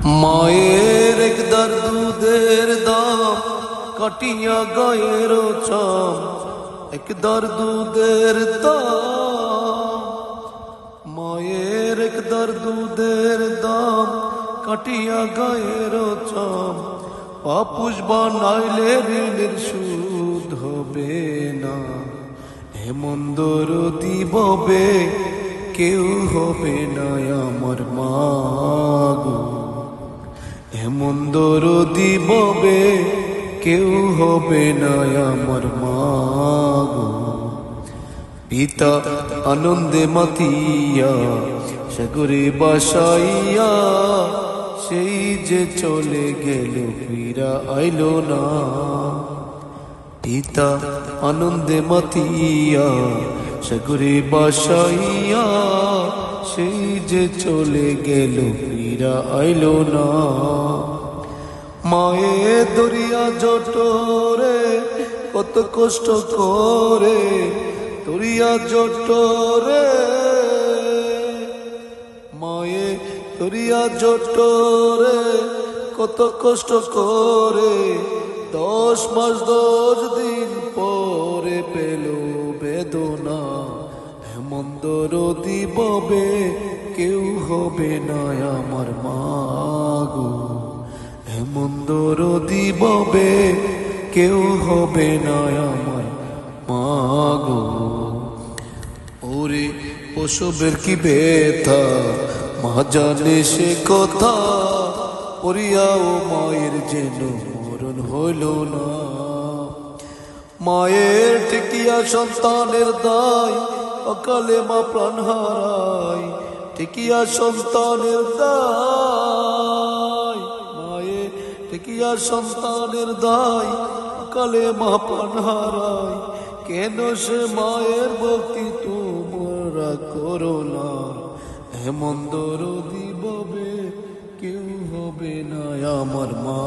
মায়ের একদার দুধের দাম কাটিয়া গায়ের চাম, একদার দুধের দাম। মায়ের একদার দুধের দাম কাটিয়া গায়ের চাম, পাপুষ বানাইলে ঋণের সুদ হবে না। এমন দরদি ববে কেউ হবে না আমার মা গো, এমন দরদি ববে কেউ হবে না আমার মা গো। পিতা আনন্দে মাতিয়া সাগরে বাসাইয়া, সেই যে চলে গেল ফিরা আইলো না। পিতা আনন্দে মাতিয়া সাগরে বাসাইয়া, সেই যে চলে গেল ফিরা আইলো না। মায়ে দরিয়া জটরে কত কষ্ট করে, দরিয়া জটরে মায়ে দরিয়া জটরে কত কষ্ট করে, 10 মাস 10 দিন পরে পেল বেদনা। এমন দরদি ববে কেউ হবে না আমার মা গো, এমন দরদি ববে কেউ হবে না আমার মা গো। ওরে প্রসবের কি ব্যথা মা জানে সে কথা, পড়িয়াও মায়ের যেন মরণ হইল না। মায়ের ঠেকিয়া সন্তানের দায়, অকালে মা প্রাণ হারায়। ঠেকিয়া সন্তানের দায়, মায়ের ঠেকিয়া সন্তানের দায়, অকালে মা প্রাণ হারায়। কেন সে মায়ের ভক্তি তোমরা করো না, এমন দরদি ববে কেউ হবে না আমার মা